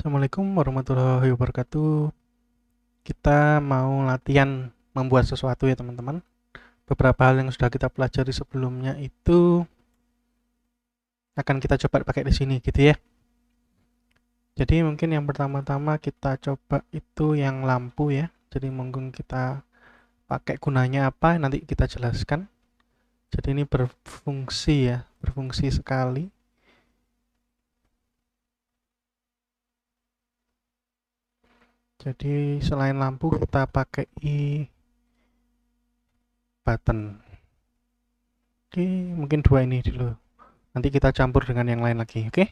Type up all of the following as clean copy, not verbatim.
Assalamualaikum warahmatullahi wabarakatuh. Kita mau latihan membuat sesuatu ya teman-teman. Beberapa hal yang sudah kita pelajari sebelumnya itu akan kita coba pakai di sini gitu ya. Jadi mungkin yang pertama-tama kita coba itu yang lampu ya. Jadi mungkin kita pakai gunanya apa nanti kita jelaskan. Jadi ini berfungsi ya, berfungsi sekali. Jadi selain lampu kita pakai button. Oke, mungkin dua ini dulu. Nanti kita campur dengan yang lain lagi, oke?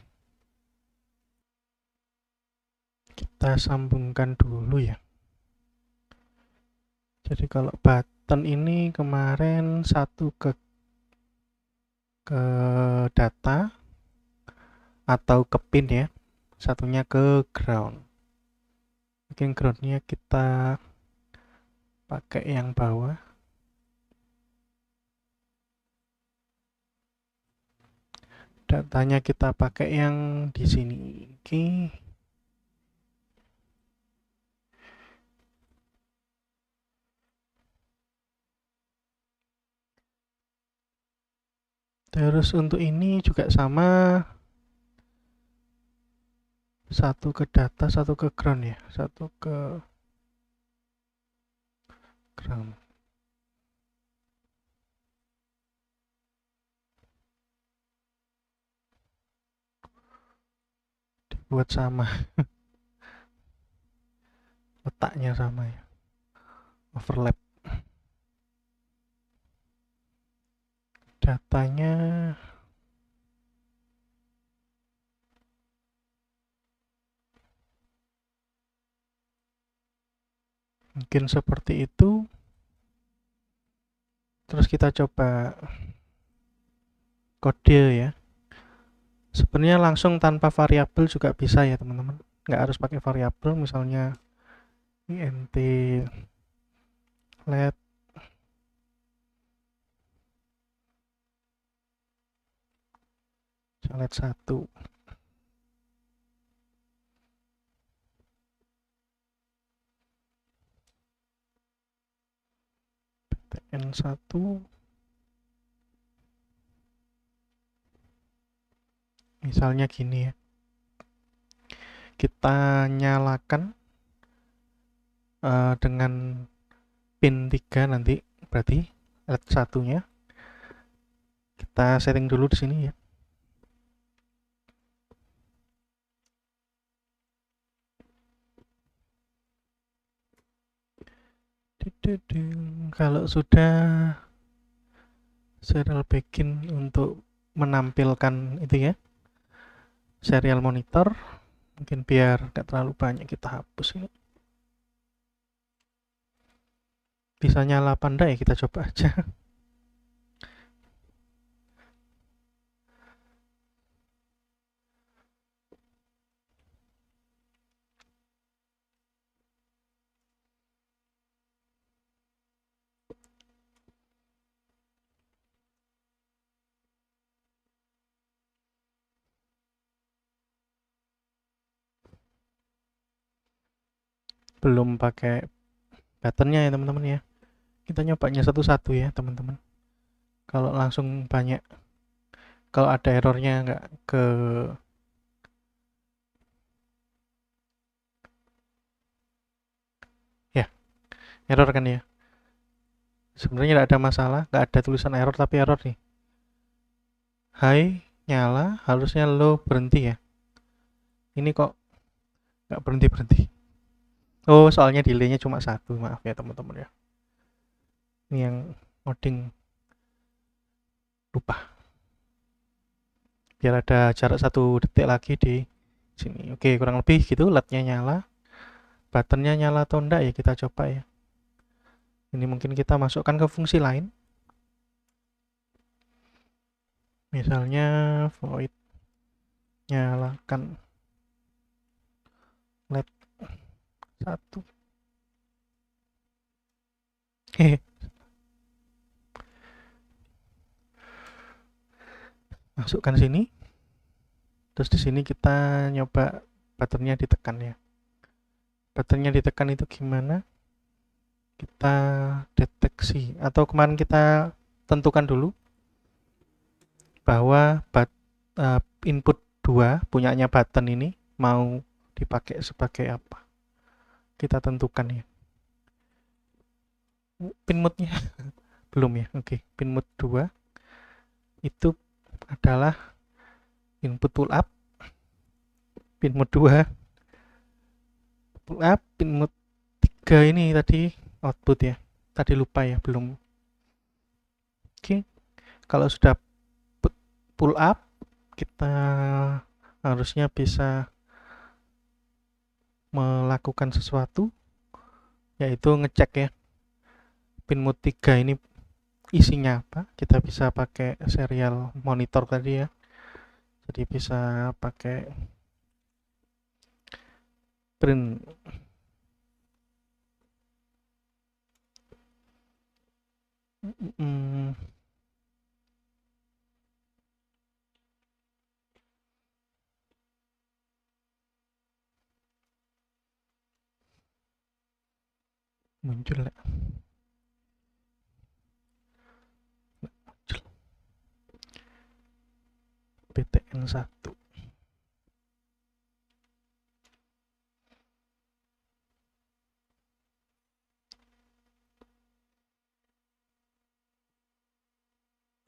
Kita sambungkan dulu ya. Jadi kalau button ini kemarin satu ke data atau ke pin ya, satunya ke ground. Mungkin groundnya kita pakai yang bawah. Datanya kita pakai yang di sini. Oke. Terus untuk ini juga sama, satu ke data, satu ke ground ya, satu ke ground. Dibuat sama, letaknya sama ya, overlap. Datanya mungkin seperti itu. Terus kita coba kode ya. Sebenarnya langsung tanpa variabel juga bisa ya teman-teman. Nggak harus pakai variabel, misalnya int let let 1. Btn 1. Misalnya gini ya. Kita nyalakan dengan pin 3 nanti, berarti let 1-nya. Kita setting dulu di sini ya. Kalau sudah serial begin untuk menampilkan itu ya, serial monitor, mungkin biar gak terlalu banyak kita hapus ini. Bisa nyala apa enggak ya, kita coba aja. Belum pakai buttonnya ya teman-teman ya. Kita nyobanya satu-satu ya teman-teman. Kalau langsung banyak, kalau ada errornya nggak ke ya, error kan ya. Sebenarnya nggak ada masalah, nggak ada tulisan error, tapi error nih. High nyala, harusnya low berhenti ya. Ini kok nggak berhenti berhenti. Oh, soalnya delaynya cuma satu, maaf ya teman-teman ya. Ini yang ngoding lupa. Biar ada jarak 1 detik lagi di sini. Oke, kurang lebih gitu. LED-nya nyala, buttonnya nyala atau enggak ya, kita coba ya. Ini mungkin kita masukkan ke fungsi lain. Misalnya void nyalakan LED 1. Masukkan sini. Terus di sini kita nyoba buttonnya ditekan ya. Buttonnya ditekan itu gimana? Kita deteksi atau kemarin kita tentukan dulu bahwa input 2 punyanya button ini mau dipakai sebagai apa. Kita tentukan ya. Pin mode-nya belum ya. Oke, pin mode 2 itu adalah input pull up. Pin mode 2 pull up, pin mode 3 ini tadi output ya. Tadi lupa ya, belum. Oke. Kalau sudah pull up, kita harusnya bisa melakukan sesuatu, yaitu ngecek ya pin mode 3 ini isinya apa. Kita bisa pakai serial monitor tadi ya, jadi bisa pakai print muncul ya. PTN1.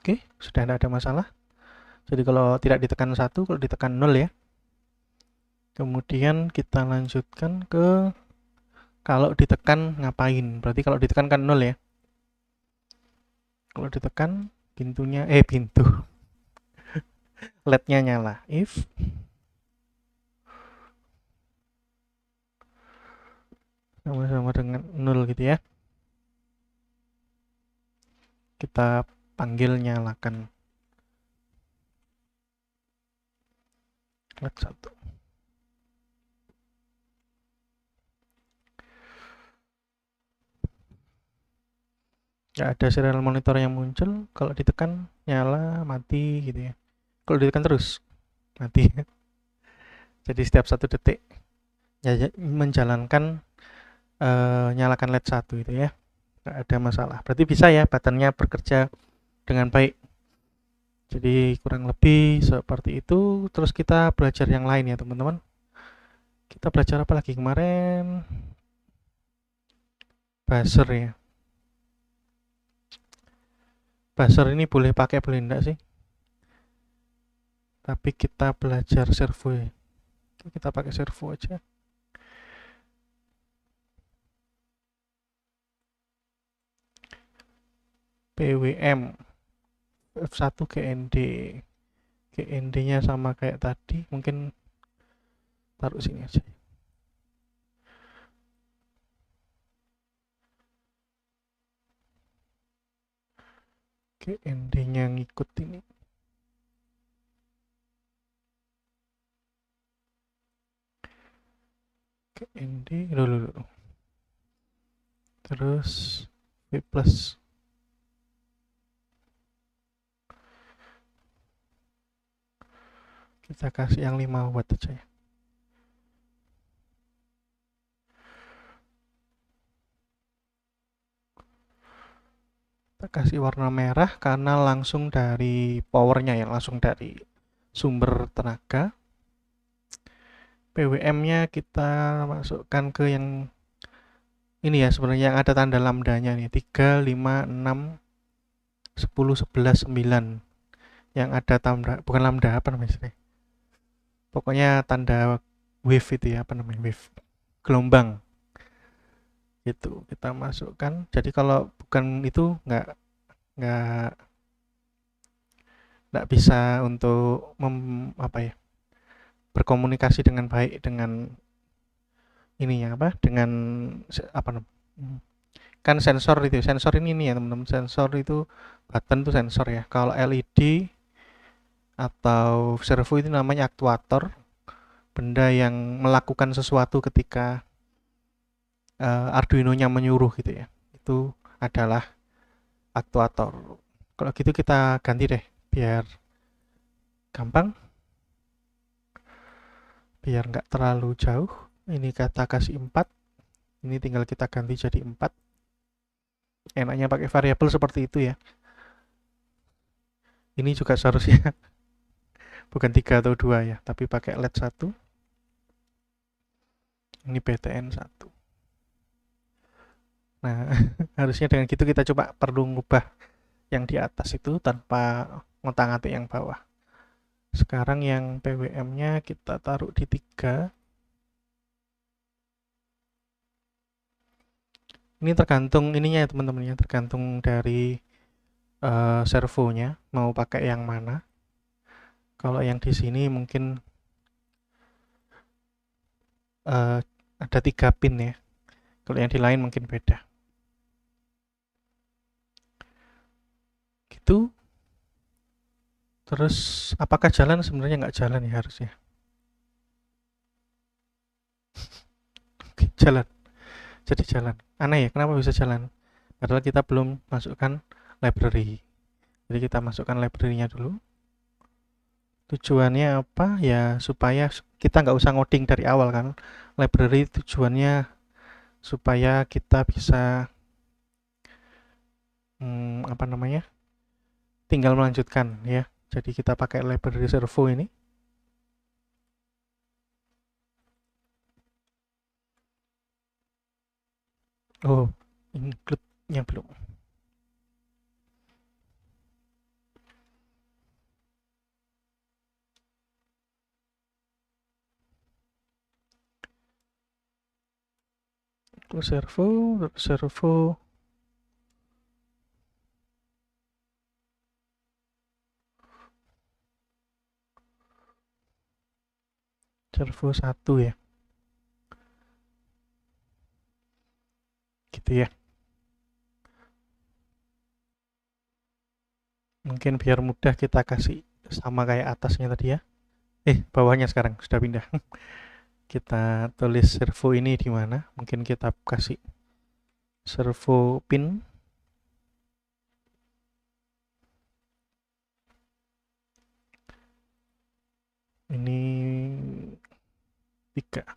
Oke, sudah tidak ada masalah. Jadi kalau tidak ditekan 1, kalau ditekan 0 ya. Kemudian kita lanjutkan ke kalau ditekan ngapain. Berarti kalau ditekan kan 0 ya. Kalau ditekan pintunya pintu LED-nya nyala. If sama-sama dengan 0 gitu ya. Kita panggil nyalakan LED 1. Nggak ada serial monitor yang muncul. Kalau ditekan nyala, mati gitu ya. Kalau ditekan terus mati. Jadi setiap 1 detik menjalankan nyalakan LED 1 itu ya. Nggak ada masalah. Berarti bisa ya buttonnya bekerja dengan baik. Jadi kurang lebih seperti itu. Terus kita belajar yang lain ya teman-teman. Kita belajar apa lagi kemarin? Buzzer ya. Buzzer ini boleh pakai boleh enggak sih? Tapi kita belajar servo ya. Kita pakai servo aja. PWM F1 GND. GND-nya sama kayak tadi, mungkin taruh sini aja. GND-nya ngikut ini. GND dulu. Terus V plus. Kita kasih yang 5 watt aja ya. Kita kasih warna merah karena langsung dari powernya ya, langsung dari sumber tenaga. PWM-nya kita masukkan ke yang ini ya, sebenarnya yang ada tanda lambdanya nih, 3, 5, 6, 10, 11, 9. Yang ada tanda, bukan lambda, apa namanya? Pokoknya tanda wave itu ya, apa namanya? Wave. Gelombang. Itu kita masukkan. Jadi kalau bukan itu nggak bisa untuk berkomunikasi dengan baik dengan ini ya apa dengan apa namanya, kan sensor ini nih ya teman-teman, sensor itu button tuh sensor ya. Kalau LED atau servo itu namanya aktuator, benda yang melakukan sesuatu ketika Arduino-nya menyuruh gitu ya, itu adalah aktuator. Kalau gitu kita ganti deh biar gampang, biar nggak terlalu jauh. Ini kata kasih 4, ini tinggal kita ganti jadi 4. Enaknya pakai variabel seperti itu ya. Ini juga seharusnya bukan 3 atau 2 ya, tapi pakai LED 1. Ini PTN 1. Nah, harusnya dengan gitu kita coba perlu ngubah yang di atas itu tanpa ngotak-ngatik yang bawah. Sekarang yang PWM-nya kita taruh di 3. Ini tergantung ininya ya teman-teman ya, tergantung dari servonya mau pakai yang mana. Kalau yang di sini mungkin ada 3 pin ya. Kalau yang di lain mungkin beda. Gitu. Terus apakah jalan? Sebenarnya nggak jalan ya harusnya. Oke, jalan. Jadi jalan. Aneh ya, kenapa bisa jalan? Padahal kita belum masukkan library. Jadi kita masukkan library-nya dulu. Tujuannya apa? Ya supaya kita nggak usah ngoding dari awal kan. Library tujuannya supaya kita bisa apa namanya? Tinggal melanjutkan ya. Jadi kita pakai library servo ini. Oh, include-nya belum. Servo, servo 1 ya. Gitu ya. Mungkin biar mudah kita kasih sama kayak atasnya tadi ya. Bawahnya sekarang sudah pindah. Kita tulis servo ini di mana? Mungkin kita kasih servo pin. Ini 3.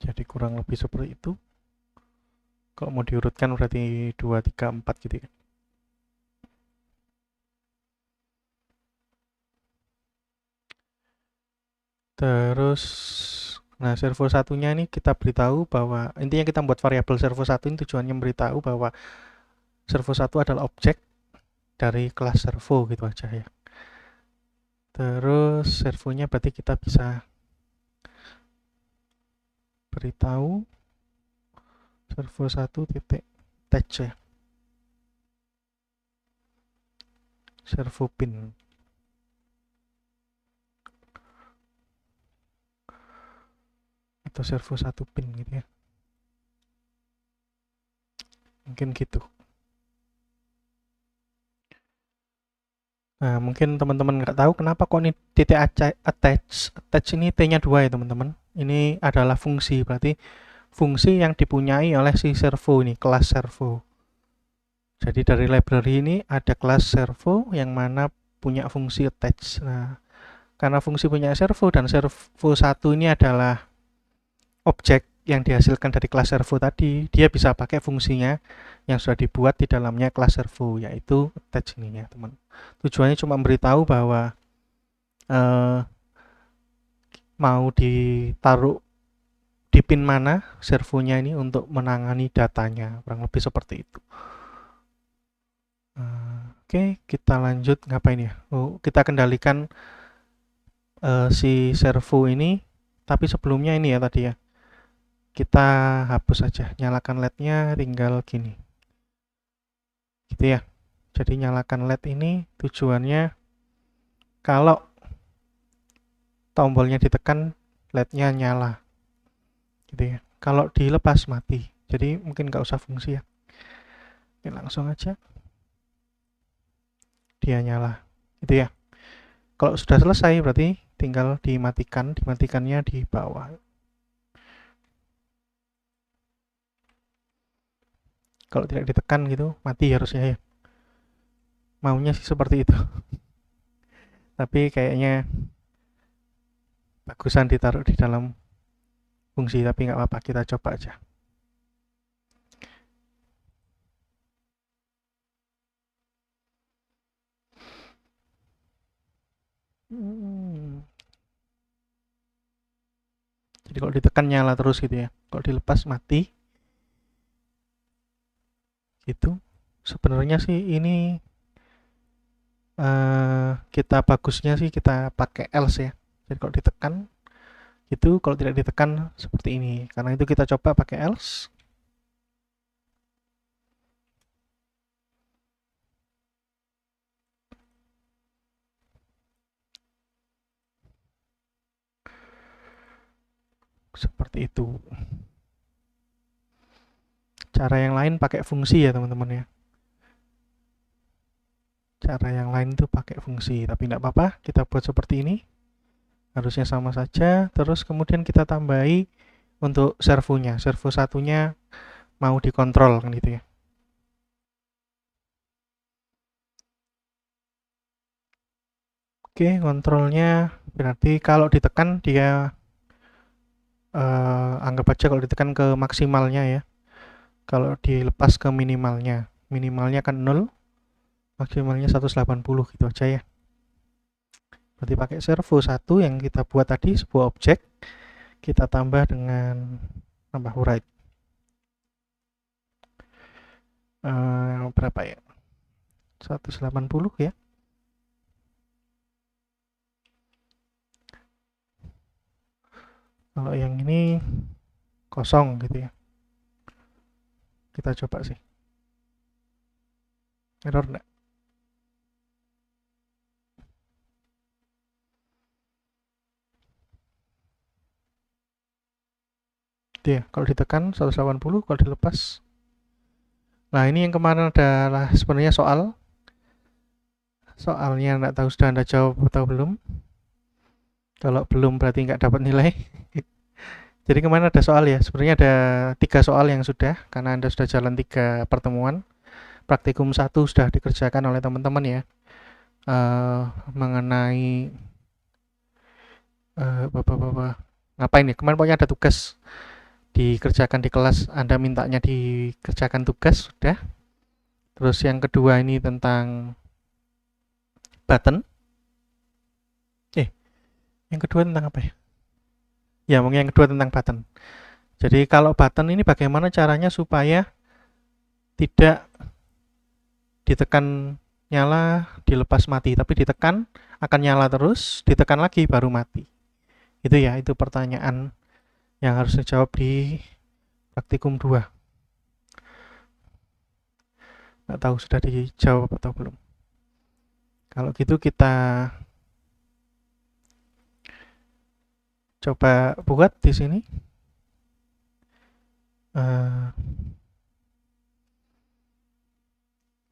Jadi kurang lebih seperti itu. Kalau mau diurutkan berarti 2, 3, 4 gitu ya. Terus, nah servo satunya ini kita beritahu bahwa intinya kita membuat variabel servo 1 ini tujuannya memberitahu bahwa servo 1 adalah objek dari kelas servo gitu aja ya. Terus servonya berarti kita bisa beritahu servo 1 titik touch ya. Servo pin. Atau servo 1 pin gitu ya. Mungkin gitu. Nah, mungkin teman-teman nggak tahu kenapa kok ini titik attach. Attach ini T-nya 2 ya teman-teman. Ini adalah fungsi, berarti fungsi yang dipunyai oleh si servo ini, kelas servo. Jadi dari library ini ada kelas servo yang mana punya fungsi attach. Nah, karena fungsi punya servo dan servo 1 ini adalah objek yang dihasilkan dari kelas servo tadi, dia bisa pakai fungsinya yang sudah dibuat di dalamnya kelas servo, yaitu attach ini ya teman. Tujuannya cuma memberitahu bahwa mau ditaruh di pin mana servonya ini untuk menangani datanya, kurang lebih seperti itu. Oke, kita lanjut ngapain ya? Kita kendalikan si servo ini, tapi sebelumnya ini ya tadi ya. Kita hapus saja, nyalakan LED-nya tinggal gini. Gitu ya. Jadi nyalakan LED ini tujuannya kalau tombolnya ditekan LED-nya nyala. Gitu ya. Kalau dilepas mati. Jadi mungkin nggak usah fungsi ya. Oke, langsung aja dia nyala. Gitu ya. Kalau sudah selesai berarti tinggal dimatikan. Dimatikannya di bawah. Kalau tidak ditekan gitu mati harusnya ya. Maunya sih seperti itu. Tapi kayaknya bagusan ditaruh di dalam fungsi, tapi nggak apa-apa, kita coba aja. Jadi kalau ditekan nyala terus gitu ya, kalau dilepas mati gitu. Sebenarnya sih ini kita bagusnya sih kita pakai else ya. Jadi kalau ditekan gitu, kalau tidak ditekan seperti ini. Karena itu kita coba pakai else. Seperti itu. Cara yang lain pakai fungsi ya teman-teman ya. Cara yang lain itu pakai fungsi, tapi tidak apa-apa, kita buat seperti ini. Harusnya sama saja. Terus kemudian kita tambahi untuk servonya. Servo satunya mau dikontrol kan gitu ya. Oke, kontrolnya berarti kalau ditekan dia anggap aja kalau ditekan ke maksimalnya ya. Kalau dilepas ke minimalnya. Minimalnya kan 0, maksimalnya 180 gitu aja ya. Berarti pakai servo 1 yang kita buat tadi, sebuah objek, kita tambah dengan tambah write. Berapa ya? 180 ya. Kalau yang ini kosong gitu ya. Kita coba sih. Error enggak? Itu ya, kalau ditekan 180, kalau dilepas. Nah, ini yang kemarin adalah sebenarnya soalnya enggak tahu sudah Anda jawab atau belum. Kalau belum berarti nggak dapat nilai. Jadi kemarin ada soal ya, sebenarnya ada 3 soal yang sudah, karena Anda sudah jalan 3 pertemuan. Praktikum 1 sudah dikerjakan oleh teman-teman ya. Mengenai ngapain ya, kemarin pokoknya ada tugas dikerjakan di kelas, Anda mintanya dikerjakan tugas sudah. Terus yang kedua ini tentang button. Yang kedua tentang apa ya? Ya, mungkin yang kedua tentang button. Jadi kalau button ini bagaimana caranya supaya tidak ditekan nyala, dilepas mati, tapi ditekan akan nyala terus, ditekan lagi baru mati. Itu ya, itu pertanyaan yang harus dijawab di praktikum 2. Nggak tahu sudah dijawab atau belum. Kalau gitu kita coba buat di sini.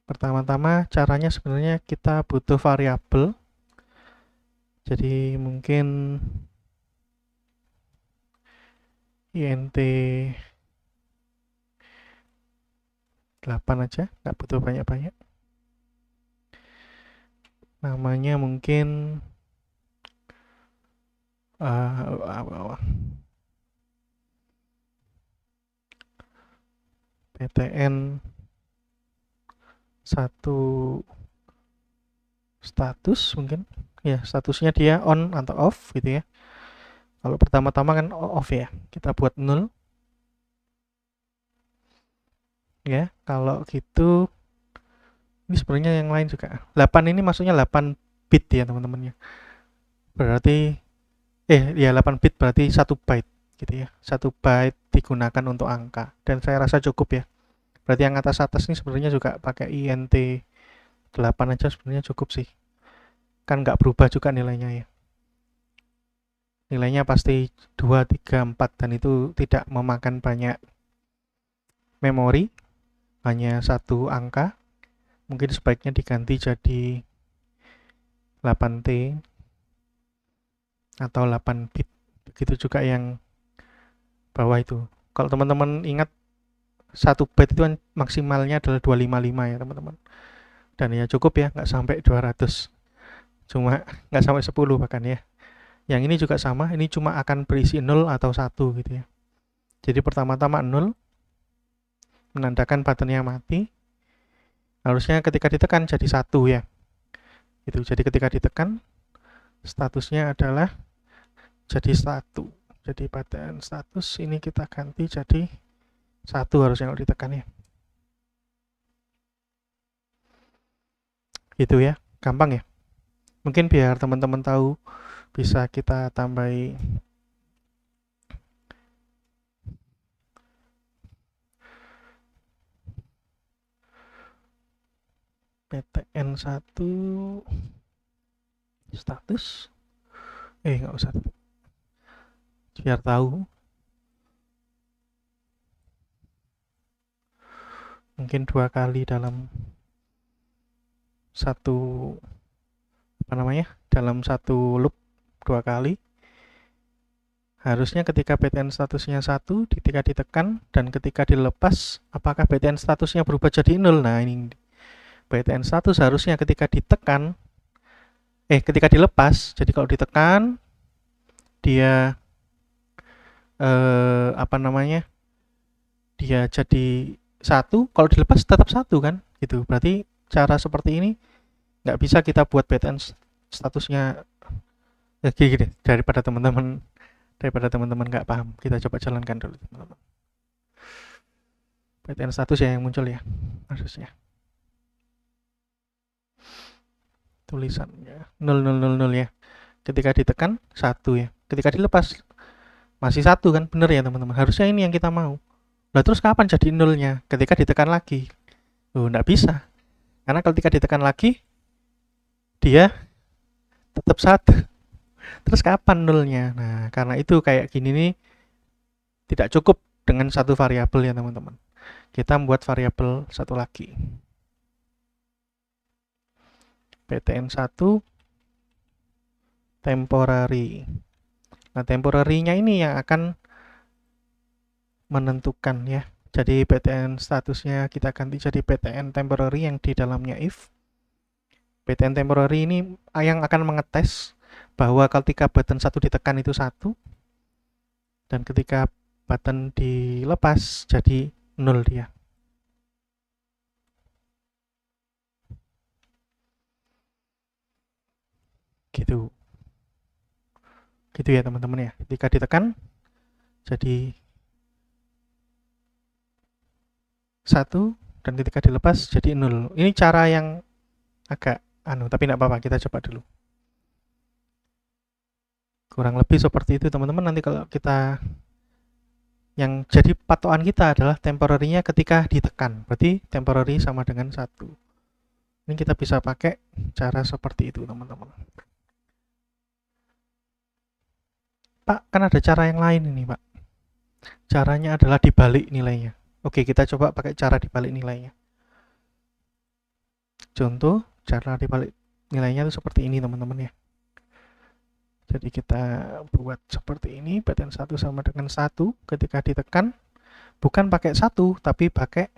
Pertama-tama caranya sebenarnya kita butuh variabel. Jadi mungkin int 8 aja, nggak butuh banyak-banyak. Namanya mungkin ptn 1 status mungkin ya, statusnya dia on atau off gitu ya. Kalau pertama-tama kan off ya, kita buat 0 ya. Kalau gitu ini sebenarnya yang lain juga 8 ini maksudnya 8 bit ya teman-teman ya. Berarti ya 8 bit berarti 1 byte gitu ya. 1 byte digunakan untuk angka, dan saya rasa cukup ya. Berarti yang atas-atas ini sebenarnya juga pakai int 8 aja sebenarnya cukup sih. Kan nggak berubah juga nilainya ya. Nilainya pasti 2, 3, 4 dan itu tidak memakan banyak memori, hanya satu angka. Mungkin sebaiknya diganti jadi 8T atau 8 bit. Begitu juga yang bawah itu. Kalau teman-teman ingat 1 byte itu kan maksimalnya adalah 255 ya teman-teman. Dan ya cukup ya, nggak sampai 200. cuma nggak sampai 10 bahkan ya. Yang ini juga sama, ini cuma akan berisi 0 atau 1 gitu ya. Jadi pertama-tama 0 menandakan buttonnya mati. Harusnya ketika ditekan jadi 1 ya. Itu. Jadi ketika ditekan statusnya adalah jadi 1. Jadi button status ini kita ganti jadi 1 harusnya kalau ditekan ya. Gitu ya. Gampang ya. Mungkin biar teman-teman tahu bisa kita tambahi PTN1 status. Nggak usah. Biar tahu. Mungkin 2 kali dalam satu dalam satu loop 2 kali. Harusnya ketika BTN statusnya 1, ketika ditekan dan ketika dilepas, apakah BTN statusnya berubah jadi 0? Nah, ini BTN status harusnya ketika ditekan ketika dilepas. Jadi kalau ditekan dia dia jadi 1, kalau dilepas tetap 1 kan gitu. Berarti cara seperti ini nggak bisa kita buat BTN statusnya gini daripada teman-teman nggak paham. Kita coba jalankan dulu teman-teman. BTN status ya yang muncul ya harusnya. Tulisannya 0000 ya. Ketika ditekan 1 ya. Ketika dilepas masih 1 kan, bener ya teman-teman. Harusnya ini yang kita mau. Lah terus kapan jadi 0-nya? Ketika ditekan lagi. Nggak bisa. Karena ketika ditekan lagi dia tetap 1. Terus kapan 0-nya? Nah, karena itu kayak gini nih tidak cukup dengan satu variabel ya teman-teman. Kita membuat variabel satu lagi. PTN1 temporary. Nah, temporary-nya ini yang akan menentukan ya. Jadi PTN statusnya kita ganti jadi PTN temporary yang di dalamnya if. PTN temporary ini yang akan mengetes bahwa ketika button 1 ditekan itu 1 dan ketika button dilepas jadi 0 dia. Gitu ya teman-teman ya. Ketika ditekan jadi 1 dan ketika dilepas jadi 0. Ini cara yang agak tapi enggak apa-apa, kita coba dulu. Kurang lebih seperti itu teman-teman. Nanti kalau kita yang jadi patokan kita adalah temporary-nya ketika ditekan. Berarti temporary sama dengan 1. Ini kita bisa pakai cara seperti itu teman-teman. Pak, kan ada cara yang lain ini Pak. Caranya adalah dibalik nilainya. Oke, kita coba pakai cara dibalik nilainya. Contoh, cara dibalik nilainya itu seperti ini teman-teman ya. Jadi kita buat seperti ini, PTN 1 sama dengan 1 ketika ditekan. Bukan pakai 1, tapi pakai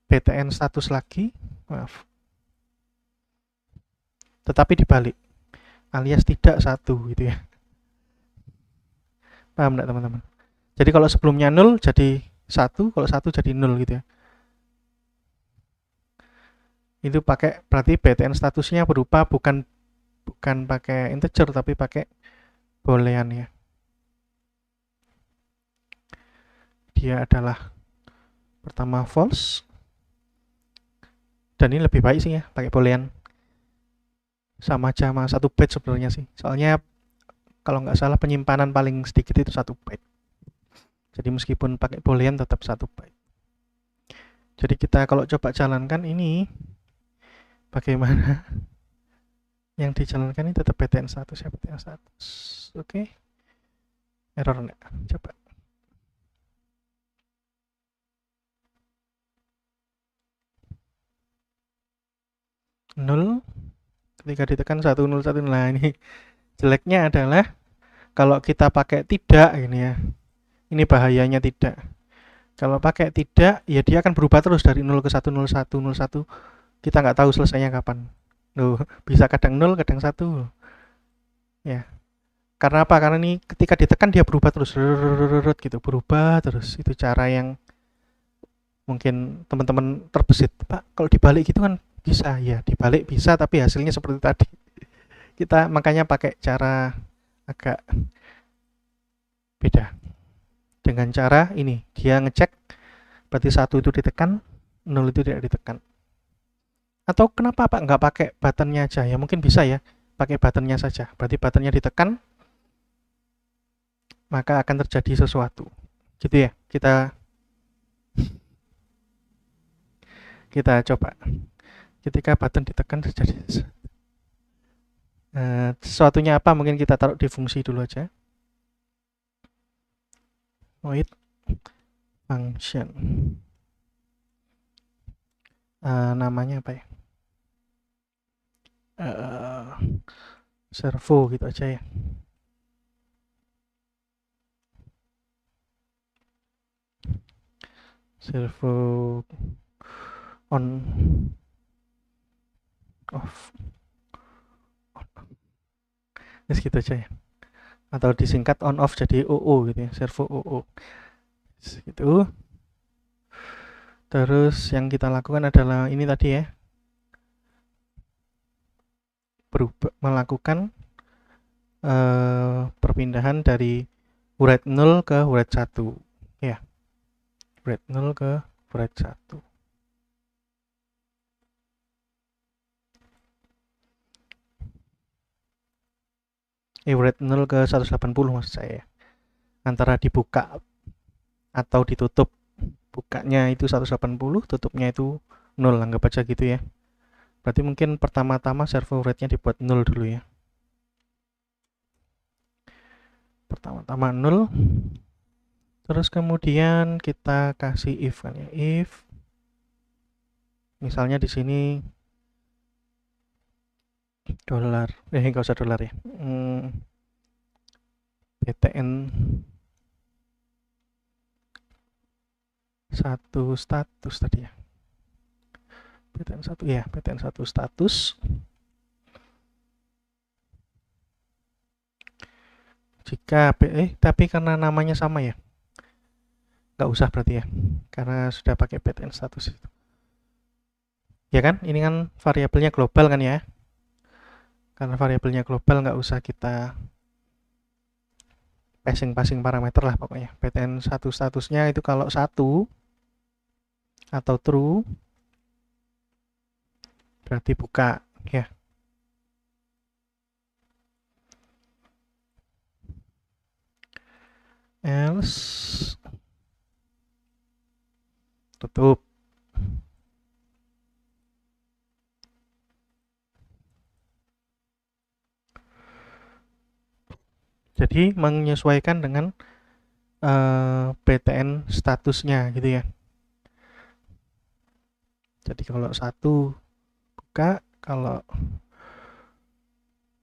PTN status lagi. Maaf. Tetapi dibalik. Alias tidak 1 gitu ya. Paham enggak teman-teman? Jadi kalau sebelumnya 0 jadi 1, kalau 1 jadi 0 gitu ya. Itu pakai berarti PTN statusnya berupa bukan pakai integer tapi pakai boolean ya. Dia adalah pertama false. Dan ini lebih baik sih ya pakai boolean. Sama aja sama 1 byte sebenarnya sih. Soalnya kalau nggak salah penyimpanan paling sedikit itu 1 byte. Jadi meskipun pakai boolean tetap 1 byte. Jadi kita kalau coba jalankan ini bagaimana? Yang dijalankan ini tetap PTN status ya, PTN status. Oke. Error enggak? Coba. Nol ketika ditekan 101. Nah, ini jeleknya adalah kalau kita pakai tidak ini ya. Ini bahayanya tidak. Kalau pakai tidak, ya dia akan berubah terus dari 0 ke 1, 01, 01. Kita nggak tahu selesainya kapan. Loh, bisa kadang 0, kadang 1. Ya. Karena apa? Karena ini ketika ditekan dia berubah terus. Gitu, berubah terus. Itu cara yang mungkin teman-teman terbesit. Pak, kalau dibalik gitu kan bisa. Ya, dibalik bisa tapi hasilnya seperti tadi. Kita makanya pakai cara agak beda. Dengan cara ini, dia ngecek berarti 1 itu ditekan, 0 itu tidak ditekan. Atau kenapa Pak nggak pakai buttonnya aja? Ya mungkin bisa ya, pakai buttonnya saja. Berarti buttonnya ditekan, maka akan terjadi sesuatu. Gitu ya, kita coba. Ketika button ditekan terjadi sesuatunya apa? Mungkin kita taruh di fungsi dulu aja. Void function. Namanya apa ya? Servo gitu aja ya. Servo on off. Gitu aja ya. Atau disingkat on off jadi OO gitu ya, servo OO. Gitu. Terus yang kita lakukan adalah ini tadi ya. Melakukan perpindahan dari write 0 ke write 1. Ya. Write 0 ke write 1. Write 0 ke 180 maksud saya. Antara dibuka atau ditutup. Bukanya itu 180, tutupnya itu 0, anggap aja gitu ya. Berarti mungkin pertama-tama servo write-nya dibuat 0 dulu ya. Pertama-tama 0. Terus kemudian kita kasih if kan ya. If misalnya di sini dolar, enggak usah dolar ya. BTN 1 status tadi ya. BTN 1 ya, BTN 1 status. Jika tapi karena namanya sama ya. Nggak usah berarti ya. Karena sudah pakai BTN status itu. Ya kan? Ini kan variabelnya global kan ya. Karena variabelnya global nggak usah kita passing parameter lah pokoknya. BTN 1 statusnya itu kalau 1 atau true berarti buka ya. Else tutup. Jadi menyesuaikan dengan BTN statusnya gitu ya. Jadi kalau 1 buka, kalau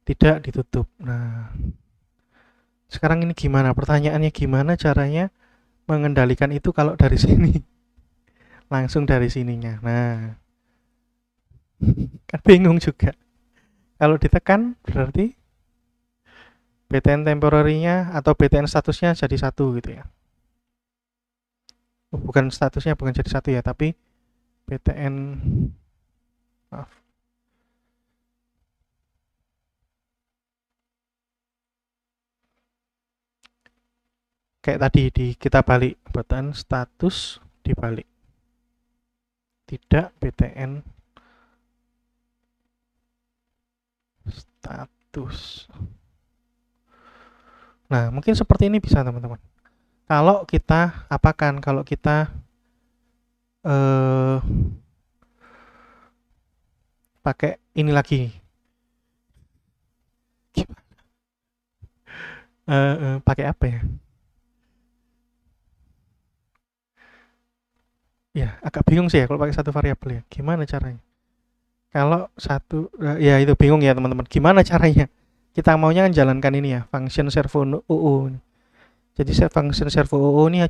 tidak ditutup. Nah, sekarang ini gimana? Pertanyaannya gimana caranya mengendalikan itu kalau dari sini? Langsung dari sininya. Nah, kan bingung juga. Kalau ditekan berarti BTN temporary-nya atau BTN statusnya jadi 1 gitu ya. Bukan statusnya bukan jadi 1 ya, tapi BTN maaf. Kayak tadi kita balik BTN status dibalik. Tidak BTN status. Nah, mungkin seperti ini bisa teman-teman. Kalau kita apakan? Kalau kita pakai ini lagi. Pakai apa ya? Ya, agak bingung sih ya kalau pakai satu variabel ya. Gimana caranya? Kalau satu ya itu bingung ya teman-teman. Gimana caranya? Kita maunya kan jalankan ini ya, function servo OO. Jadi function servo OO ini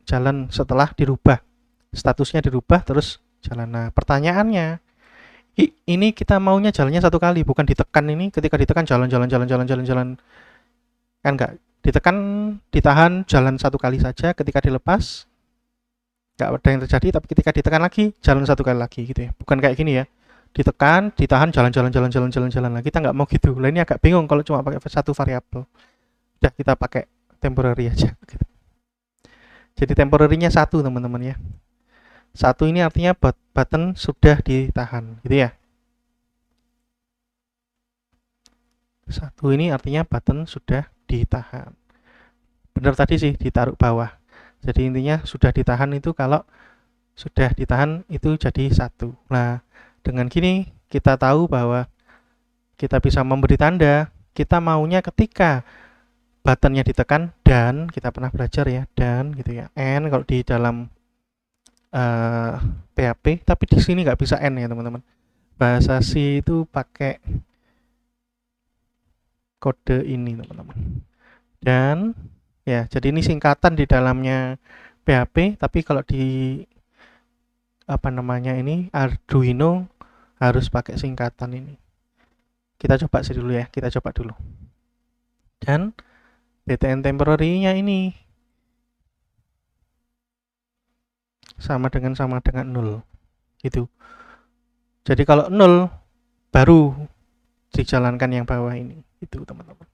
jalan setelah dirubah. Statusnya dirubah terus jalan. Nah, pertanyaannya Ini kita maunya jalannya satu kali, bukan ditekan. Ini ketika ditekan jalan kan enggak. Ditekan, ditahan jalan satu kali saja, ketika dilepas nggak ada yang terjadi, tapi ketika ditekan lagi jalan satu kali lagi gitu ya, bukan kayak gini ya, ditekan ditahan jalan. Nah, kita nggak mau gitu. Lah ini agak bingung kalau cuma pakai satu variabel. Udah kita pakai temporary aja gitu. Jadi temporary-nya satu teman-teman ya. Satu ini artinya button sudah ditahan gitu ya. Satu ini artinya button sudah ditahan. Benar tadi sih, ditaruh bawah. Jadi intinya sudah ditahan itu kalau sudah ditahan itu jadi satu. Nah, dengan gini kita tahu bahwa kita bisa memberi tanda kita maunya ketika buttonnya ditekan dan kita pernah belajar ya, dan gitu ya, n kalau di dalam PHP, tapi di sini nggak bisa n ya teman-teman. Bahasa C itu pakai kode ini teman-teman. Dan ya, jadi ini singkatan di dalamnya PHP, tapi kalau di apa namanya ini Arduino harus pakai singkatan ini. Kita coba sih dulu ya, kita coba dulu. Dan btn temporary-nya ini sama dengan 0 gitu. Jadi kalau 0 baru dijalankan yang bawah ini itu teman-teman.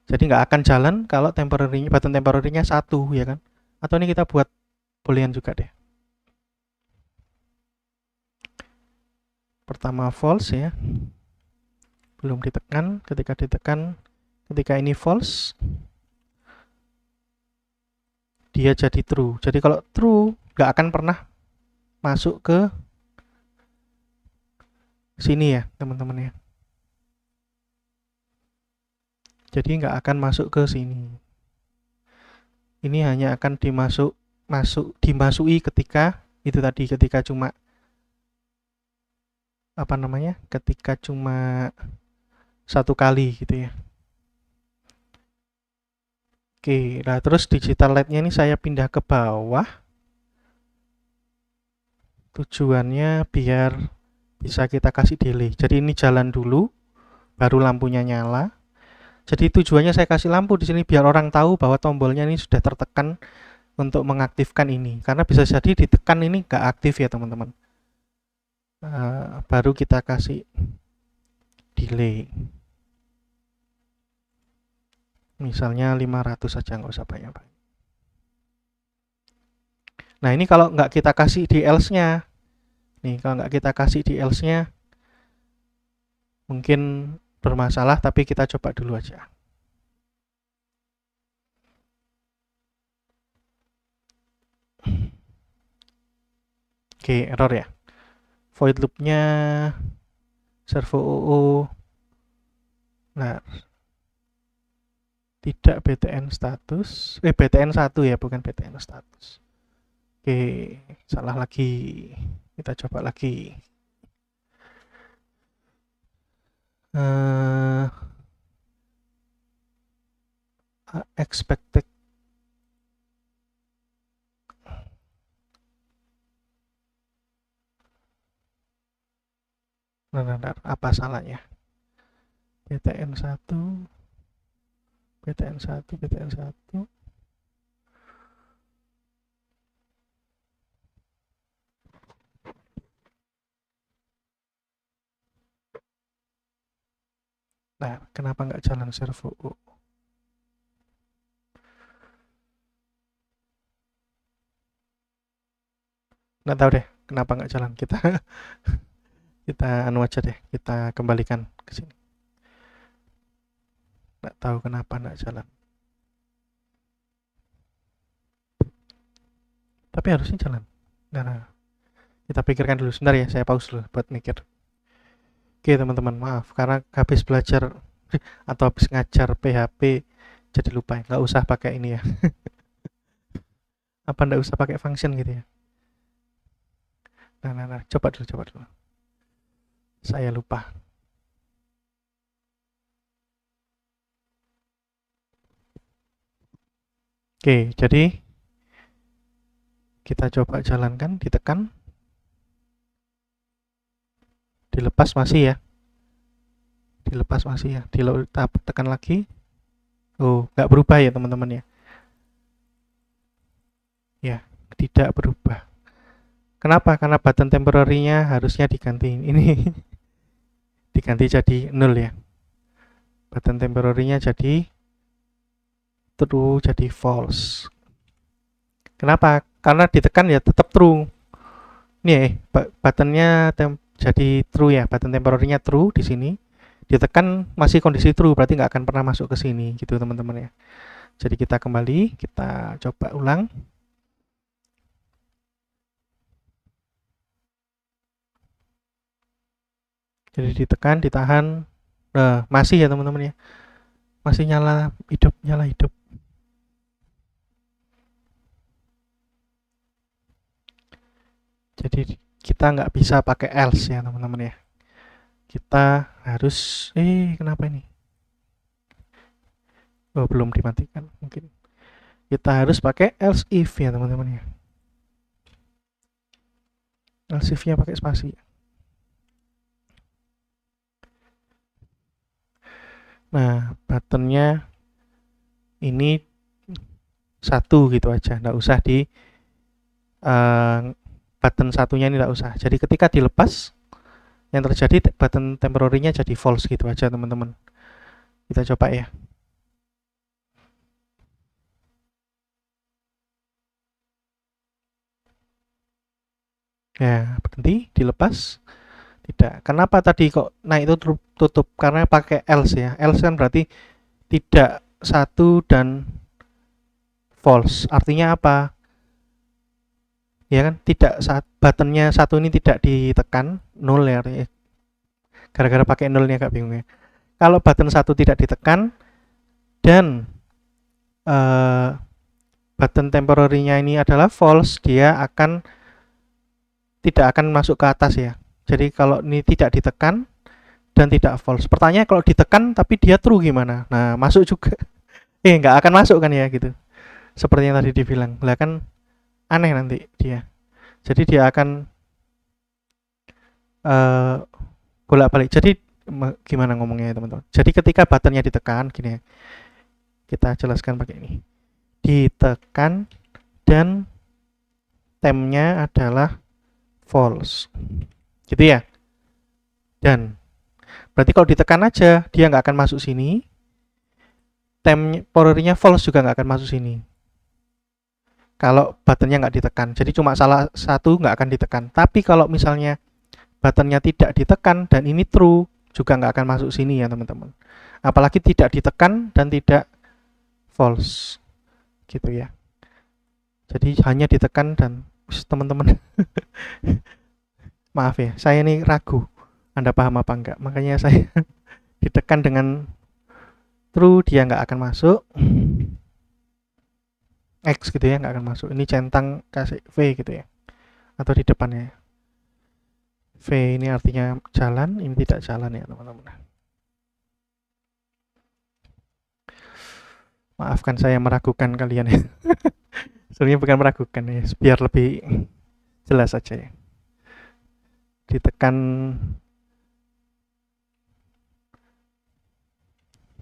Jadi nggak akan jalan kalau temporary button temporary-nya 1 ya kan. Atau ini kita buat boolean juga deh. Pertama false ya, belum ditekan. Ketika ditekan, ketika ini false, dia jadi true. Jadi kalau true nggak akan pernah masuk ke sini ya teman-teman ya. Jadi nggak akan masuk ke sini. Ini hanya akan dimasuki ketika itu tadi, ketika cuma apa namanya, ketika cuma satu kali gitu ya. Oke, nah terus digital light-nya ini saya pindah ke bawah. Tujuannya biar bisa kita kasih delay. Jadi ini jalan dulu, baru lampunya nyala. Jadi tujuannya saya kasih lampu di sini biar orang tahu bahwa tombolnya ini sudah tertekan untuk mengaktifkan ini. Karena bisa jadi ditekan ini nggak aktif ya teman-teman. Baru kita kasih delay. Misalnya 500 saja, nggak usah banyak-banyak. Nah ini kalau nggak kita kasih di else-nya, nih kalau nggak kita kasih di else-nya mungkin bermasalah, tapi kita coba dulu aja. Oke, error ya. Void loop-nya servo OO. Nah, tidak btn status. BTN 1 ya, bukan btn status. Oke, salah lagi. Kita coba lagi. Expected. Bentar, apa salahnya? btn 1 btn 1 btn 1. Nah, kenapa nggak jalan servo O? Nggak tahu deh kenapa nggak jalan. Kita anu aja deh, kita kembalikan ke sini. Nggak tahu kenapa nggak jalan. Tapi harusnya jalan. Nah, kita pikirkan dulu sebentar ya, saya pause dulu buat mikir. Oke teman-teman, maaf karena habis belajar atau habis ngajar PHP jadi lupa, nggak usah pakai ini ya. Apa nggak usah pakai function gitu ya. Nah, coba dulu. Saya lupa. Oke, jadi kita coba jalankan, ditekan. Dilepas masih ya. Dilepas masih ya. Tekan lagi. Oh, nggak berubah ya teman-teman ya. Ya, tidak berubah. Kenapa? Karena button temporary-nya harusnya diganti. Ini diganti jadi 0 ya. Button temporary-nya jadi true, jadi false. Kenapa? Karena ditekan ya tetap true. Nih, buttonnya jadi true ya. Button temporary-nya true di sini. Ditekan masih kondisi true, berarti nggak akan pernah masuk ke sini gitu teman-teman ya. Jadi kita kembali, kita coba ulang. Jadi ditekan, ditahan. Nah, masih ya teman-teman ya. Masih nyala hidup, nyala hidup. Jadi kita nggak bisa pakai else ya teman-teman ya. Kita harus, kenapa ini? Oh, belum dimatikan mungkin. Kita harus pakai else if ya teman-teman ya. Else if-nya pakai spasi. Nah, buttonnya ini satu gitu aja, nggak usah di button satunya ini nggak usah. Jadi ketika dilepas, yang terjadi button temporary-nya jadi false gitu aja teman-teman. Kita coba ya. Ya, berhenti, dilepas. Tidak. Kenapa tadi kok naik itu tutup? Karena pakai else ya. Else kan berarti tidak satu dan false. Artinya apa? Ya kan, tidak buttonnya satu ini tidak ditekan, nol ya. Gara-gara pakai nolnya agak bingung ya. Kalau button satu tidak ditekan dan button temporary-nya ini adalah false, dia tidak akan masuk ke atas ya. Jadi kalau ini tidak ditekan dan tidak false. Pertanyaan kalau ditekan tapi dia true gimana? Nah, masuk juga. Nggak akan masuk kan ya gitu. Seperti yang tadi dibilang. Lah kan aneh nanti dia. Jadi dia akan bolak-balik. Jadi gimana ngomongnya ya teman-teman? Jadi ketika buttonnya ditekan gini ya. Kita jelaskan pakai ini. Ditekan dan temnya adalah false. Gitu ya. Dan berarti kalau ditekan aja dia nggak akan masuk sini. Temporary-nya false juga nggak akan masuk sini. Kalau buttonnya nggak ditekan. Jadi cuma salah satu nggak akan ditekan. Tapi kalau misalnya buttonnya tidak ditekan dan ini true, juga nggak akan masuk sini ya teman-teman. Apalagi tidak ditekan dan tidak false. Gitu ya. Jadi hanya ditekan dan teman-teman maaf ya, saya ini ragu Anda paham apa enggak. Makanya saya ditekan dengan true, dia nggak akan masuk. X gitu ya, nggak akan masuk. Ini centang kasih V gitu ya. Atau di depannya. V ini artinya jalan, ini tidak jalan ya teman-teman. Maafkan saya meragukan kalian ya. Sebenarnya bukan meragukan ya, biar lebih jelas saja ya. Ditekan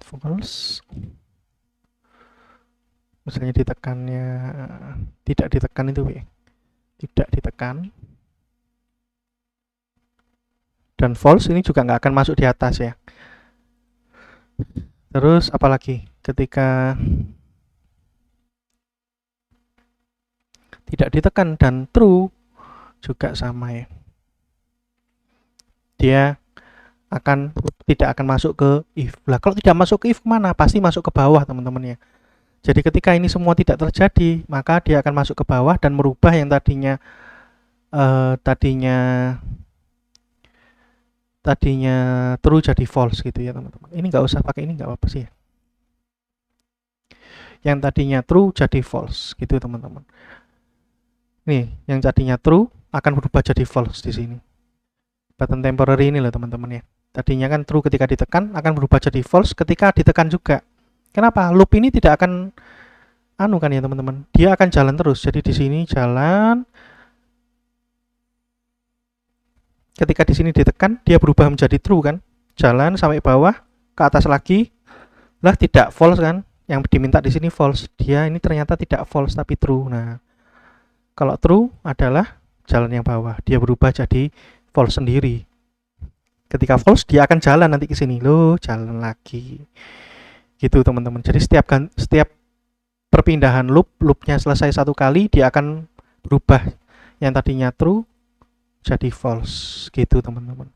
false. Misalnya ditekannya tidak ditekan itu ya. Tidak ditekan. Dan false ini juga nggak akan masuk di atas ya. Terus apalagi ketika tidak ditekan dan true juga sama ya. Dia tidak akan masuk ke if. Lah kalau tidak masuk ke if kemana? Pasti masuk ke bawah teman-teman ya. Jadi ketika ini semua tidak terjadi, maka dia akan masuk ke bawah dan merubah yang tadinya true jadi false gitu ya teman-teman. Ini nggak usah pakai ini, nggak apa-apa sih ya. Yang tadinya true jadi false gitu teman-teman. Nih, yang tadinya true akan berubah jadi false di sini. Button temporary ini loh teman-teman ya. Tadinya kan true ketika ditekan, akan berubah jadi false ketika ditekan juga. Kenapa? Loop ini tidak akan kan ya teman-teman. Dia akan jalan terus. Jadi di sini jalan. ketika di sini ditekan dia berubah menjadi true kan, jalan sampai bawah ke atas lagi, lah tidak false kan, yang diminta di sini false, dia ini ternyata tidak false tapi true. Nah, kalau true adalah jalan yang bawah, dia berubah jadi false sendiri. Ketika false dia akan jalan nanti ke sini, loh jalan lagi. Gitu teman-teman. Jadi setiap perpindahan loopnya selesai satu kali, dia akan berubah yang tadinya true jadi false. Gitu teman-teman.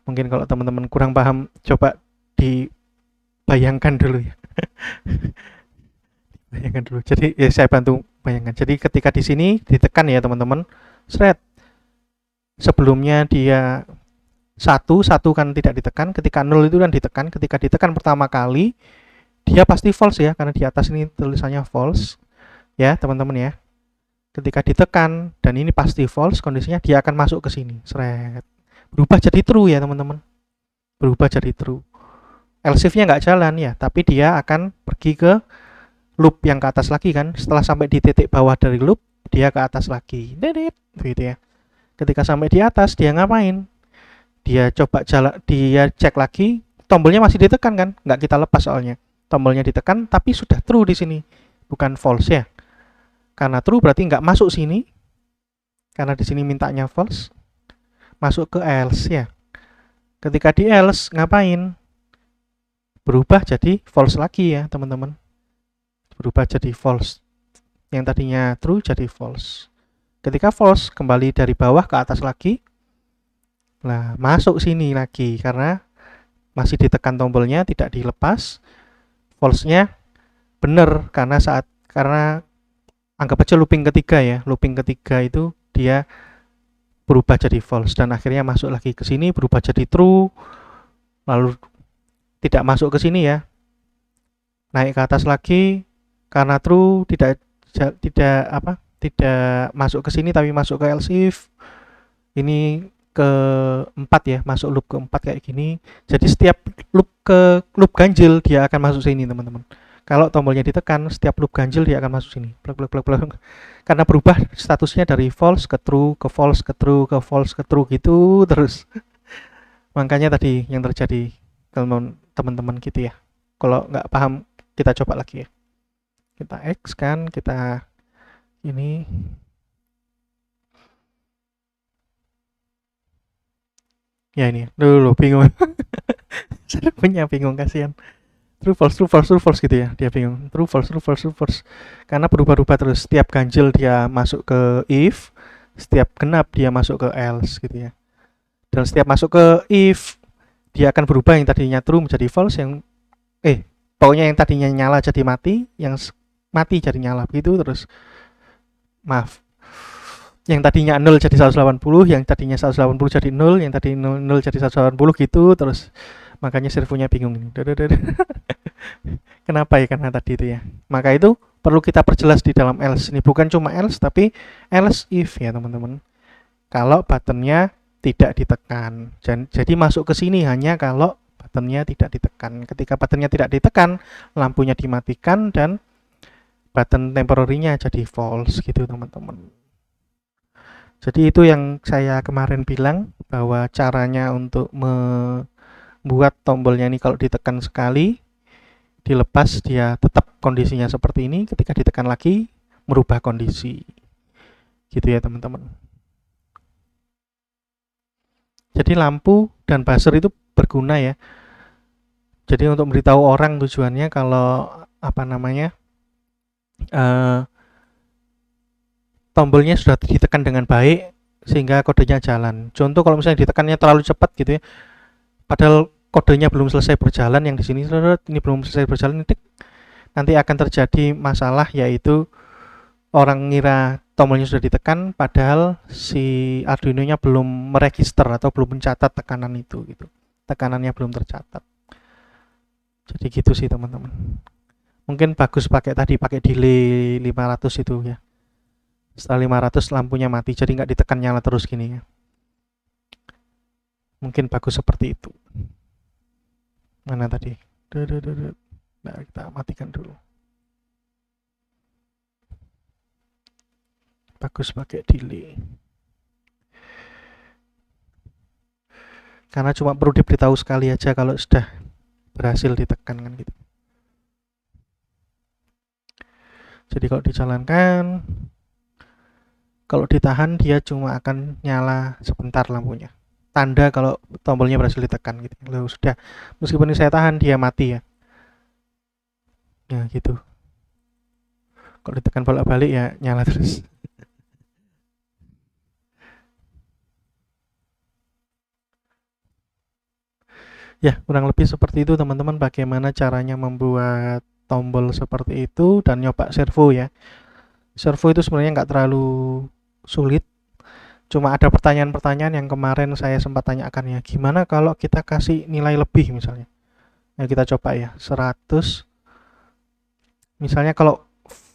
Mungkin kalau teman-teman kurang paham, coba dibayangkan dulu ya. Bayangkan dulu. Jadi ya saya bantu bayangkan. Jadi ketika di sini ditekan ya teman-teman, thread sebelumnya dia satu kan tidak ditekan, ketika 0 itu kan ditekan, ketika ditekan pertama kali dia pasti false ya, karena di atas ini tulisannya false ya teman-teman ya. Ketika ditekan dan ini pasti false kondisinya, dia akan masuk ke sini, thread berubah jadi true ya teman-teman, berubah jadi true. Else if-nya nggak jalan ya, tapi dia akan pergi ke loop yang ke atas lagi kan. Setelah sampai di titik bawah dari loop, dia ke atas lagi, dedet gitu ya. Ketika sampai di atas dia ngapain? Dia coba jalan, dia cek lagi, tombolnya masih ditekan kan, nggak kita lepas soalnya, tombolnya ditekan tapi sudah true di sini, bukan false ya. Karena true berarti nggak masuk sini, karena di sini mintanya false, masuk ke else ya. Ketika di else ngapain? Berubah jadi false lagi ya teman-teman, berubah jadi false, yang tadinya true jadi false. Ketika false kembali dari bawah ke atas lagi, nah masuk sini lagi karena masih ditekan tombolnya, tidak dilepas. False-nya benar karena anggap aja looping ketiga ya, looping ketiga itu dia berubah jadi false dan akhirnya masuk lagi ke sini, berubah jadi true, lalu tidak masuk ke sini ya, naik ke atas lagi karena true, tidak masuk ke sini tapi masuk ke else if. Ini keempat ya, masuk loop keempat kayak gini. Jadi setiap loop ganjil dia akan masuk sini teman-teman. Kalau tombolnya ditekan, setiap loop ganjil dia akan masuk sini. Plug. Karena berubah statusnya dari false ke true, ke false ke true, ke false ke true gitu terus. Makanya tadi yang terjadi kalau teman-teman gitu ya. Kalau nggak paham kita coba lagi ya. Kita X kan, kita ini ya ini dulu bingung. Saya punya bingung, kasihan. True false gitu ya, dia bingung. True false. Karena berubah-ubah terus, setiap ganjil dia masuk ke if, setiap genap dia masuk ke else gitu ya. Dan setiap masuk ke if dia akan berubah, yang tadinya true menjadi false, yang pokoknya yang tadinya nyala jadi mati, yang mati jadi nyala begitu terus. Maaf, yang tadinya 0 jadi 180, yang tadinya 180 jadi 0, yang tadi 0 jadi 180 gitu terus. Makanya servonya bingung ini. Kenapa ya? Karena tadi itu ya. Maka itu perlu kita perjelas di dalam else. Ini bukan cuma else tapi else if ya teman-teman. Kalau buttonnya tidak ditekan. Jadi masuk ke sini hanya kalau buttonnya tidak ditekan. Ketika buttonnya tidak ditekan, lampunya dimatikan dan button temporary-nya jadi false gitu teman-teman. Jadi itu yang saya kemarin bilang, bahwa caranya untuk membuat tombolnya ini kalau ditekan sekali, dilepas dia tetap kondisinya seperti ini, ketika ditekan lagi merubah kondisi. Gitu ya teman-teman. Jadi lampu dan buzzer itu berguna ya. Jadi untuk memberitahu orang tujuannya kalau tombolnya sudah ditekan dengan baik sehingga kodenya jalan. Contoh kalau misalnya ditekannya terlalu cepat gitu ya, padahal kodenya belum selesai berjalan, yang di sini ini belum selesai berjalan, nanti akan terjadi masalah, yaitu orang ngira tombolnya sudah ditekan padahal si Arduino-nya belum meregister atau belum mencatat tekanan itu gitu. Tekanannya belum tercatat. Jadi gitu sih teman-teman. Mungkin bagus pakai delay 500 itu ya. Setelah 500 lampunya mati, jadi nggak ditekan nyala terus gini ya. Mungkin bagus seperti itu. Mana tadi? Nah, kita matikan dulu. Bagus pakai delay. karena cuma perlu diberitahu sekali aja kalau sudah berhasil ditekan kan gitu. Jadi kalau dijalankan, kalau ditahan dia cuma akan nyala sebentar lampunya, tanda kalau tombolnya berhasil ditekan gitu. Lalu sudah, meskipun saya tahan dia mati ya. Ya gitu. Kalau ditekan bolak-balik ya nyala terus. Ya, kurang lebih seperti itu teman-teman, bagaimana caranya membuat tombol seperti itu dan nyoba servo ya. Servo itu sebenarnya nggak terlalu sulit, cuma ada pertanyaan-pertanyaan yang kemarin saya sempat tanyakan ya, gimana kalau kita kasih nilai lebih misalnya. Nah, kita coba ya, 100. Misalnya kalau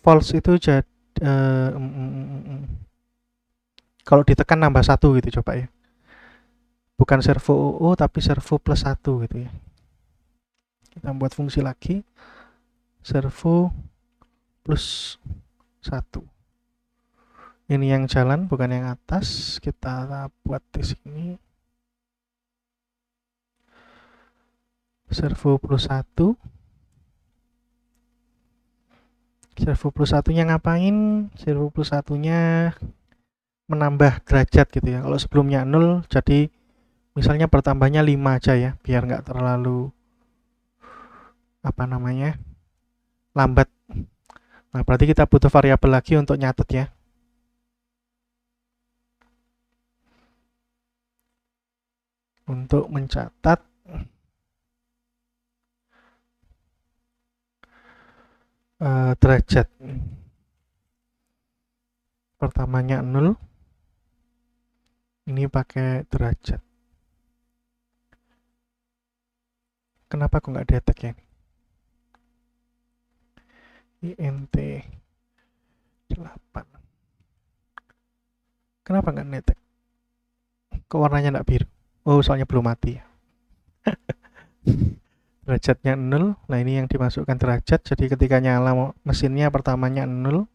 false itu jadi kalau ditekan nambah 1 gitu, coba ya. Bukan servo UU tapi servo plus 1 gitu ya. Kita buat fungsi lagi, servo plus 1. Ini yang jalan bukan yang atas, kita buat di sini. Servo plus 1. Servo plus satunya ngapain? Servo plus satunya menambah derajat gitu ya. Kalau sebelumnya 0, jadi misalnya bertambahnya 5 aja ya, biar nggak terlalu lambat. Nah, berarti kita butuh variabel lagi untuk nyatet ya. Untuk mencatat derajat. Pertamanya 0. Ini pakai derajat. Kenapa kok nggak detect ya? INT 8. Kenapa nggak detect? Kok warnanya nggak biru? Oh, soalnya belum mati ya. Derajatnya 0. Nah, ini yang dimasukkan derajat. Jadi ketika nyala mesinnya pertamanya 0.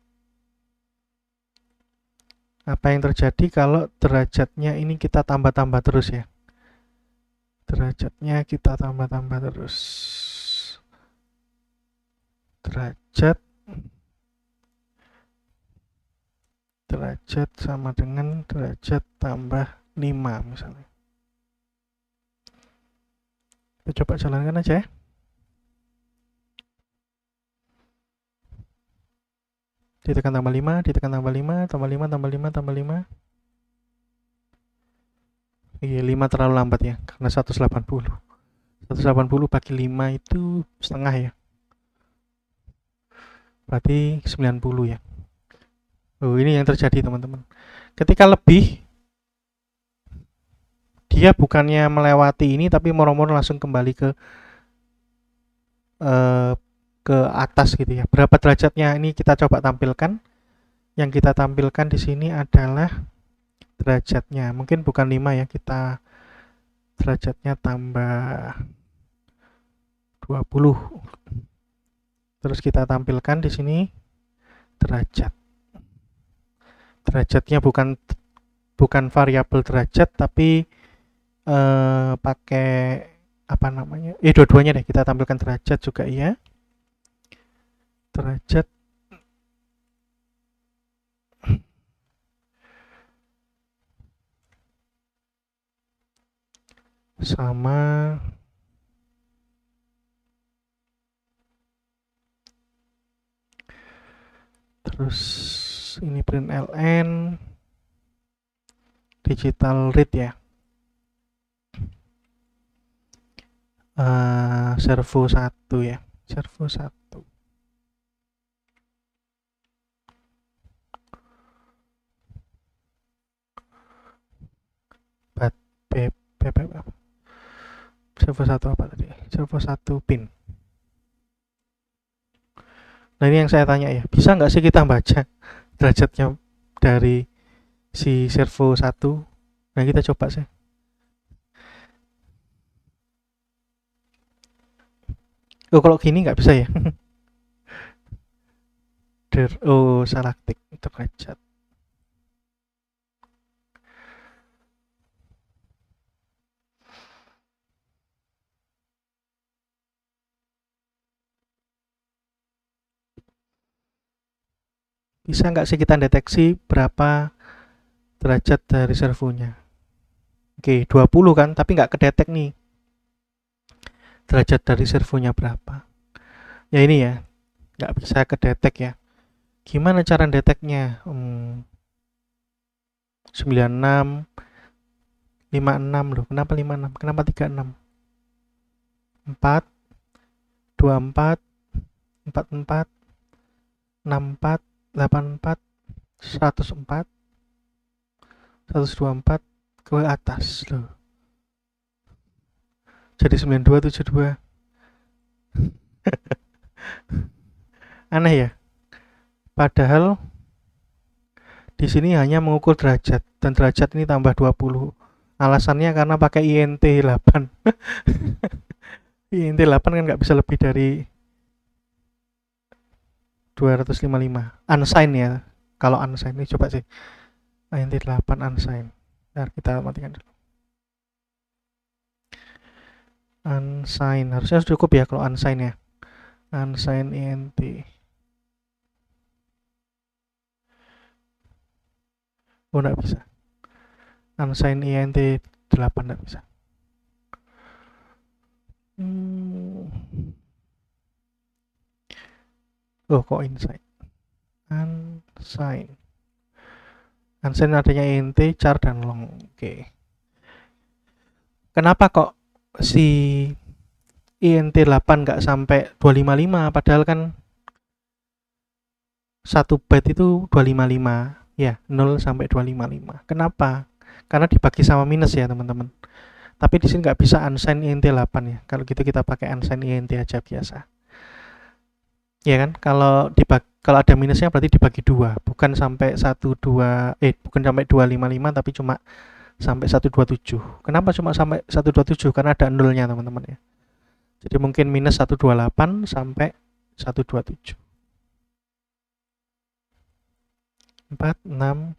Apa yang terjadi kalau derajatnya ini kita tambah-tambah terus ya? Derajatnya kita tambah-tambah terus. Derajat sama dengan derajat tambah 5 misalnya. Kita coba jalankan aja ya. Ditekan tambah 5, ditekan tambah 5, tambah 5, tambah 5, tambah 5. Iya, 5 terlalu lambat ya, karena 180. 180 bagi 5 itu setengah ya. Berarti 90 ya. Oh, ini yang terjadi teman-teman. Ketika lebih, dia bukannya melewati ini, tapi moro-moro langsung kembali eh, ke atas gitu ya. Berapa derajatnya ini kita coba tampilkan. Yang kita tampilkan di sini adalah derajatnya. Mungkin bukan 5 ya, kita derajatnya tambah 20. Terus kita tampilkan di sini derajat. Derajatnya bukan variabel derajat tapi pakai dua-duanya deh, kita tampilkan derajat juga iya. Derajat sama terus ini print ln digital read ya. Servo 1 ya, servo 1. Servo 1 apa tadi? Servo 1 pin. Nah, ini yang saya tanya ya, bisa nggak sih kita baca derajatnya dari si servo 1? Nah, kita coba sih. Oh, kalau gini nggak bisa ya? Salah ketik derajat. Bisa nggak sih kita deteksi berapa derajat dari servonya? Oke, 20 kan, tapi nggak kedetek nih derajat dari servonya berapa. Ya ini ya, nggak bisa kedetek ya. Gimana cara deteknya? 96, 56 loh. Kenapa 56? Kenapa 36? 4, 24, 44, 64, 84, 104, 124 ke atas loh. Jadi 92, 72. Aneh ya. Padahal di sini hanya mengukur derajat dan derajat ini tambah 20. Alasannya karena pakai INT 8. INT 8 kan nggak bisa lebih dari 255. Unsigned ya. Kalau unsigned ini coba sih. INT 8 unsigned. Bentar, kita matikan dulu. Unsigned. Harusnya cukup ya kalau unsigned ya. Unsigned INT. Oh, nggak bisa. Unsigned INT 8 nggak bisa. Oh, kok insight? Unsigned. Unsigned adanya INT, char, dan long. Oke. Kenapa kok si INT 8 nggak sampai 255? Padahal kan 1 byte itu 255. Ya, 0 sampai 255. Kenapa? Karena dibagi sama minus ya, teman-teman. Tapi di sini nggak bisa unsigned INT 8 ya. Kalau gitu kita pakai unsigned INT aja biasa. Ya kan? Kalau ada minusnya berarti dibagi 2, bukan sampai 255 tapi cuma sampai 127. Kenapa cuma sampai 127? Karena ada nolnya, teman-teman ya. Jadi mungkin minus 128 sampai 127. 4, 6,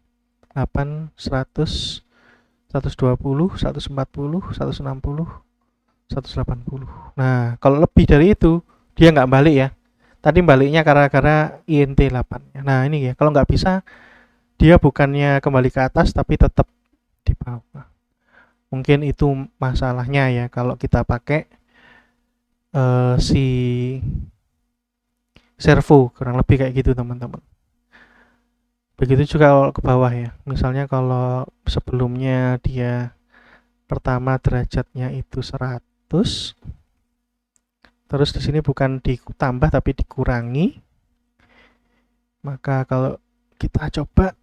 8, 100, 120, 140, 160, 180. Nah, kalau lebih dari itu, dia nggak balik ya. Tadi baliknya gara-gara INT 8. Nah, ini ya, kalau nggak bisa, dia bukannya kembali ke atas, tapi tetap di bawah. Mungkin itu masalahnya ya, kalau kita pakai si servo, kurang lebih kayak gitu, teman-teman. Begitu juga kalau ke bawah ya. Misalnya kalau sebelumnya dia pertama derajatnya itu 100, terus di sini bukan ditambah tapi dikurangi. Maka kalau kita coba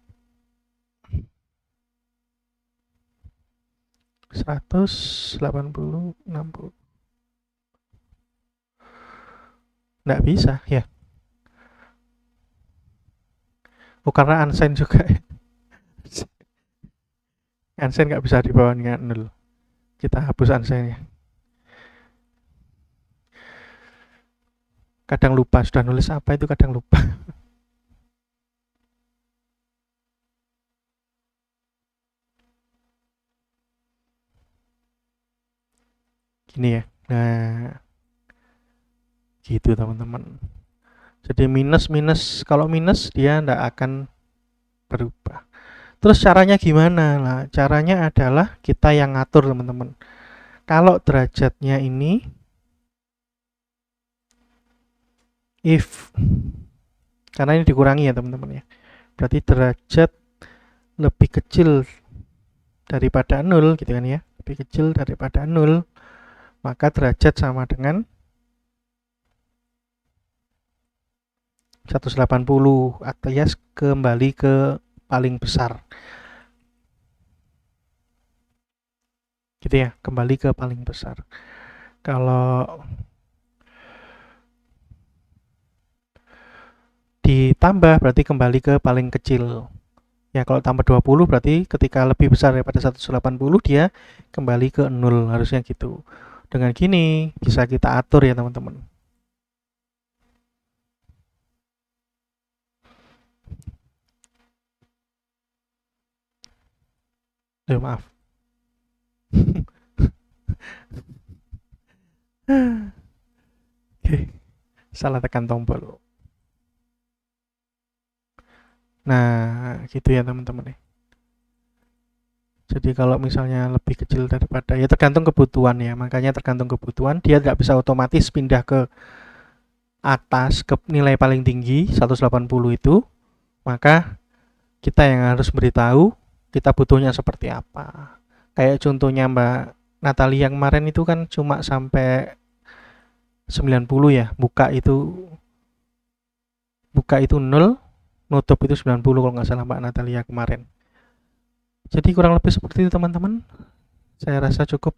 180, 60. Nggak bisa ya. Oh, karena unsigned juga ya. Unsigned nggak bisa dibawa dengan 0. Kita hapus unsigned ya. Kadang lupa, sudah nulis apa itu kadang lupa. Gini ya. Nah, gitu teman-teman. Jadi minus, kalau minus dia nggak akan berubah. Terus caranya gimana? Nah, caranya adalah kita yang ngatur, teman-teman. Kalau derajatnya ini if, karena ini dikurangi ya teman-teman ya. Berarti derajat lebih kecil daripada 0 gitu kan ya. Lebih kecil daripada 0, maka derajat sama dengan 180 alias kembali ke paling besar. Gitu ya, kembali ke paling besar. Kalau ditambah berarti kembali ke paling kecil. Ya, kalau tambah 20 berarti ketika lebih besar daripada 180 dia kembali ke 0, harusnya gitu. Dengan gini bisa kita atur ya teman-teman. Maaf. Oke, salah tekan tombol. Nah, gitu ya teman-teman ya. Jadi kalau misalnya lebih kecil daripada, ya tergantung kebutuhan ya, makanya tergantung kebutuhan, dia nggak bisa otomatis pindah ke atas ke nilai paling tinggi 180 itu, maka kita yang harus beritahu kita butuhnya seperti apa. Kayak contohnya Mbak Natalia yang kemarin itu kan cuma sampai 90 ya, buka itu 0, nutup itu 90 kalau nggak salah Mbak Natalia kemarin. Jadi kurang lebih seperti itu teman-teman. Saya rasa cukup.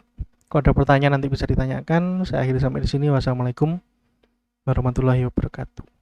Kalau ada pertanyaan nanti bisa ditanyakan. Saya akhiri sampai di sini. Wassalamualaikum warahmatullahi wabarakatuh.